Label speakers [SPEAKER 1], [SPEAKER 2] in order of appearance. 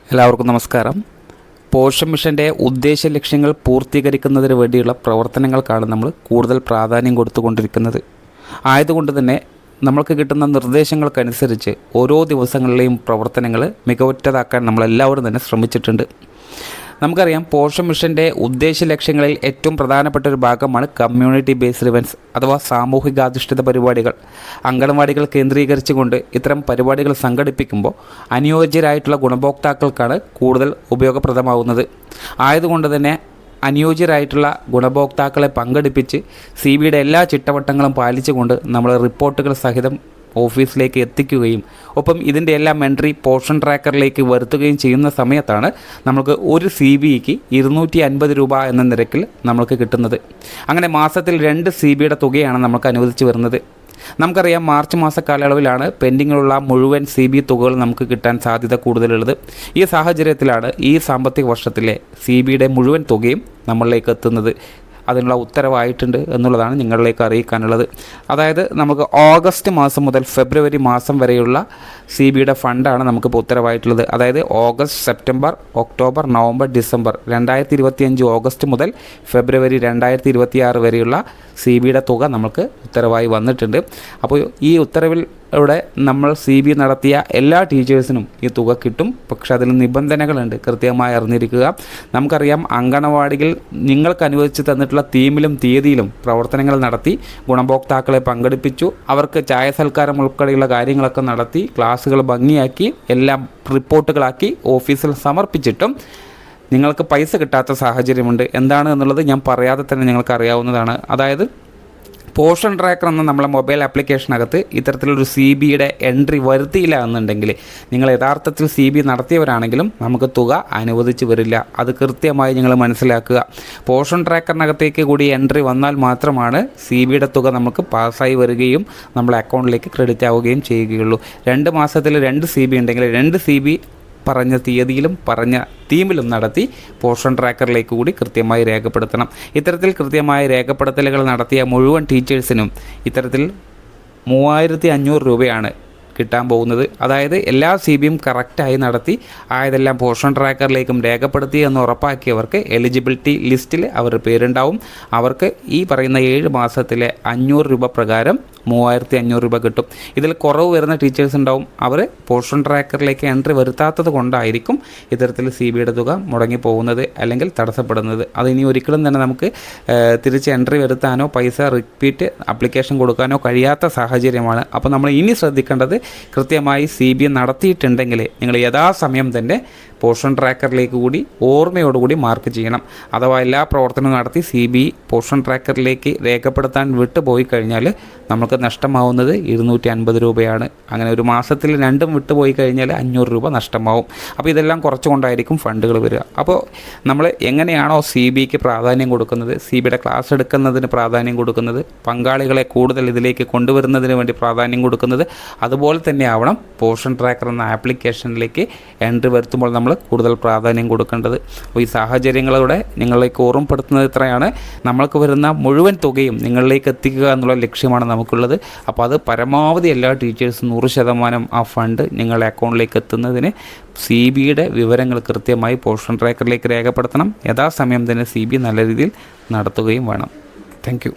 [SPEAKER 1] എല്ലാവർക്കും നമസ്കാരം. പോഷൻ മിഷൻ്റെ ഉദ്ദേശ ലക്ഷ്യങ്ങൾ പൂർത്തീകരിക്കുന്നതിന് വേണ്ടിയുള്ള പ്രവർത്തനങ്ങൾക്കാണ് നമ്മൾ കൂടുതൽ പ്രാധാന്യം കൊടുത്തുകൊണ്ടിരിക്കുന്നത്. ആയതുകൊണ്ട് തന്നെ നമ്മൾക്ക് കിട്ടുന്ന നിർദ്ദേശങ്ങൾക്കനുസരിച്ച് ഓരോ ദിവസങ്ങളിലെയും പ്രവർത്തനങ്ങൾ മികവുറ്റതാക്കാൻ നമ്മളെല്ലാവരും തന്നെ ശ്രമിച്ചിട്ടുണ്ട്. നമുക്കറിയാം, പോഷൻ മിഷൻ്റെ ഉദ്ദേശ ലക്ഷ്യങ്ങളിൽ ഏറ്റവും പ്രധാനപ്പെട്ട ഒരു ഭാഗമാണ് കമ്മ്യൂണിറ്റി ബേസ്ഡ് ഇവൻറ്റ്സ് അഥവാ സാമൂഹികാധിഷ്ഠിത പരിപാടികൾ. അംഗനവാടികൾ കേന്ദ്രീകരിച്ചുകൊണ്ട് ഇത്തരം പരിപാടികൾ സംഘടിപ്പിക്കുമ്പോൾ അനുയോജ്യരായിട്ടുള്ള ഗുണഭോക്താക്കൾക്കാണ് കൂടുതൽ ഉപയോഗപ്രദമാവുന്നത്. ആയതുകൊണ്ട് തന്നെ അനുയോജ്യരായിട്ടുള്ള ഗുണഭോക്താക്കളെ പങ്കെടുപ്പിച്ച് CBയുടെ എല്ലാ ചിട്ടവട്ടങ്ങളും പാലിച്ചുകൊണ്ട് നമ്മൾ റിപ്പോർട്ടുകൾ സഹിതം ഓഫീസിലേക്ക് എത്തിക്കുകയും ഒപ്പം ഇതിൻ്റെ എല്ലാം എൻട്രി പോഷൻ ട്രാക്കറിലേക്ക് വരുത്തുകയും ചെയ്യുന്ന സമയത്താണ് നമുക്ക് ഒരു CBക്ക് 250 രൂപ എന്ന നിരക്കിൽ നമുക്ക് കിട്ടുന്നത്. അങ്ങനെ മാസത്തിൽ 2 CBയുടെ തുകയാണ് നമുക്ക് അനുവദിച്ചു വരുന്നത്. നമുക്കറിയാം, മാർച്ച് മാസ കാലയളവിലാണ് പെൻഡിങ്ങിലുള്ള മുഴുവൻ CB തുകകൾ നമുക്ക് കിട്ടാൻ സാധ്യത കൂടുതലുള്ളത്. ഈ സാഹചര്യത്തിലാണ് ഈ സാമ്പത്തിക വർഷത്തിലെ CBയുടെ മുഴുവൻ തുകയും നമ്മളിലേക്ക് എത്തുന്നത്. അതിനുള്ള ഉത്തരവായിട്ടുണ്ട് എന്നുള്ളതാണ് നിങ്ങളിലേക്ക് അറിയിക്കാനുള്ളത്. അതായത് നമുക്ക് ഓഗസ്റ്റ് മാസം മുതൽ ഫെബ്രുവരി മാസം വരെയുള്ള CBയുടെ ഫണ്ടാണ് നമുക്കിപ്പോൾ ഉത്തരവായിട്ടുള്ളത്. അതായത് August, September, October, November, December 2025 August മുതൽ ഫെബ്രുവരി 2026 വരെയുള്ള CBയുടെ തുക നമുക്ക് ഉത്തരവായി വന്നിട്ടുണ്ട്. അപ്പോൾ ഈ ഉത്തരവിലൂടെ നമ്മൾ CB നടത്തിയ എല്ലാ ടീച്ചേഴ്സിനും ഈ തുക കിട്ടും. പക്ഷേ അതിൽ നിബന്ധനകളുണ്ട്, കൃത്യമായി അറിഞ്ഞിരിക്കുക. നമുക്കറിയാം, അങ്കണവാടികൾ നിങ്ങൾക്ക് അനുവദിച്ച് തന്നിട്ടുള്ള തീമിലും തീയതിയിലും പ്രവർത്തനങ്ങൾ നടത്തി ഗുണഭോക്താക്കളെ പങ്കെടുപ്പിച്ചു. അവർക്ക് ചായ സൽക്കാരം ഉൾപ്പെടെയുള്ള കാര്യങ്ങളൊക്കെ നടത്തി ക്ലാസ്സുകൾ ഭംഗിയാക്കി എല്ലാം റിപ്പോർട്ടുകളാക്കി ഓഫീസിൽ സമർപ്പിച്ചിട്ടും നിങ്ങൾക്ക് പൈസ കിട്ടാത്ത സാഹചര്യമുണ്ട്. എന്താണ് എന്നുള്ളത് ഞാൻ പറയാതെ തന്നെ നിങ്ങൾക്ക് അറിയാവുന്നതാണ്. അതായത് പോഷൻ ട്രാക്കർ എന്ന നമ്മളെ മൊബൈൽ ആപ്ലിക്കേഷനകത്ത് ഇത്തരത്തിലൊരു CBയുടെ എൻട്രി വരുത്തിയില്ല എന്നുണ്ടെങ്കിൽ നിങ്ങൾ യഥാർത്ഥത്തിൽ CB നടത്തിയവരാണെങ്കിലും നമുക്ക് തുക അനുവദിച്ച് വരില്ല. അത് കൃത്യമായി നിങ്ങൾ മനസ്സിലാക്കുക. പോഷൻ ട്രാക്കറിനകത്തേക്ക് കൂടി എൻട്രി വന്നാൽ മാത്രമാണ് CBയുടെ തുക നമുക്ക് പാസ്സായി വരികയും നമ്മുടെ അക്കൗണ്ടിലേക്ക് ക്രെഡിറ്റ് ആവുകയും ചെയ്യുകയുള്ളൂ. 2 മാസത്തിൽ 2 CB ഉണ്ടെങ്കിൽ 2 CB പറഞ്ഞ തീയതിയിലും പറഞ്ഞ തീമിലും നടത്തി പോഷൻ ട്രാക്കറിലേക്ക് കൂടി കൃത്യമായി രേഖപ്പെടുത്തണം. ഇത്തരത്തിൽ കൃത്യമായ രേഖപ്പെടുത്തലുകൾ നടത്തിയ മുഴുവൻ ടീച്ചേഴ്സിനും ഇത്തരത്തിൽ 3500 രൂപയാണ് കിട്ടാൻ പോകുന്നത്. അതായത് എല്ലാ CBയും കറക്റ്റായി നടത്തി ആയതെല്ലാം പോഷൻ ട്രാക്കറിലേക്കും രേഖപ്പെടുത്തി എന്ന് ഉറപ്പാക്കിയവർക്ക് എലിജിബിലിറ്റി ലിസ്റ്റിൽ അവരുടെ പേരുണ്ടാവും. അവർക്ക് ഈ പറയുന്ന 7 മാസത്തിലെ 500 രൂപ പ്രകാരം 3500 രൂപ കിട്ടും. ഇതിൽ കുറവ് വരുന്ന ടീച്ചേഴ്സ് ഉണ്ടാവും. അവർ പോഷൻ ട്രാക്കറിലേക്ക് എൻട്രി വരുത്താത്തത് കൊണ്ടായിരിക്കും ഇത്തരത്തിൽ CBയുടെ തുക മുടങ്ങി പോകുന്നത് അല്ലെങ്കിൽ തടസ്സപ്പെടുന്നത്. അതിനി ഒരിക്കലും തന്നെ നമുക്ക് തിരിച്ച് എൻട്രി വരുത്താനോ പൈസ റിപ്പീറ്റ് ആപ്ലിക്കേഷൻ കൊടുക്കാനോ കഴിയാത്ത സാഹചര്യമാണ്. അപ്പോൾ നമ്മൾ ഇനി ശ്രദ്ധിക്കേണ്ടത്, കൃത്യമായി CB നടത്തിയിട്ടുണ്ടെങ്കിൽ നിങ്ങൾ യഥാസമയം തന്നെ പോഷൻ ട്രാക്കറിലേക്ക് കൂടി ഓർമ്മയോടുകൂടി മാർക്ക് ചെയ്യണം. അഥവാ എല്ലാ പ്രവർത്തനവും നടത്തി CB പോഷൻ ട്രാക്കറിലേക്ക് രേഖപ്പെടുത്താൻ വിട്ടുപോയി കഴിഞ്ഞാൽ നമുക്ക് നഷ്ടമാവുന്നത് 250 രൂപയാണ്. അങ്ങനെ ഒരു മാസത്തിൽ 2 വിട്ടുപോയി കഴിഞ്ഞാൽ 500 രൂപ നഷ്ടമാവും. അപ്പോൾ ഇതെല്ലാം കുറച്ചുകൊണ്ടായിരിക്കും ഫണ്ടുകൾ വരിക. അപ്പോൾ നമ്മൾ എങ്ങനെയാണോ CBക്ക് പ്രാധാന്യം കൊടുക്കുന്നത്, CBയുടെ ക്ലാസ് എടുക്കുന്നതിന് പ്രാധാന്യം കൊടുക്കുന്നത്, പങ്കാളികളെ കൂടുതൽ ഇതിലേക്ക് കൊണ്ടുവരുന്നതിന് വേണ്ടി പ്രാധാന്യം കൊടുക്കുന്നത്, അതുപോലെ തന്നെ ആവണം പോഷൻ ട്രാക്കർ എന്ന ആപ്ലിക്കേഷനിലേക്ക് എൻട്രി വരുത്തുമ്പോൾ നമ്മൾ കൂടുതൽ പ്രാധാന്യം കൊടുക്കേണ്ടത്. അപ്പോൾ ഈ സാഹചര്യങ്ങളിലൂടെ നിങ്ങളിലേക്ക് ഓർമ്മപ്പെടുത്തുന്നത് ഇത്രയാണ്. നമ്മൾക്ക് വരുന്ന മുഴുവൻ തുകയും നിങ്ങളിലേക്ക് എത്തിക്കുക എന്നുള്ള ലക്ഷ്യമാണ് നമുക്കുള്ളത്. അപ്പോൾ അത് പരമാവധി എല്ലാ ടീച്ചേഴ്സും 100% ആ ഫണ്ട് നിങ്ങളുടെ അക്കൗണ്ടിലേക്ക് എത്തുന്നതിന് CBയുടെ വിവരങ്ങൾ കൃത്യമായി പോഷൻ ട്രാക്കറിലേക്ക് രേഖപ്പെടുത്തണം. യഥാസമയം തന്നെ CB നല്ല രീതിയിൽ നടത്തുകയും വേണം. താങ്ക്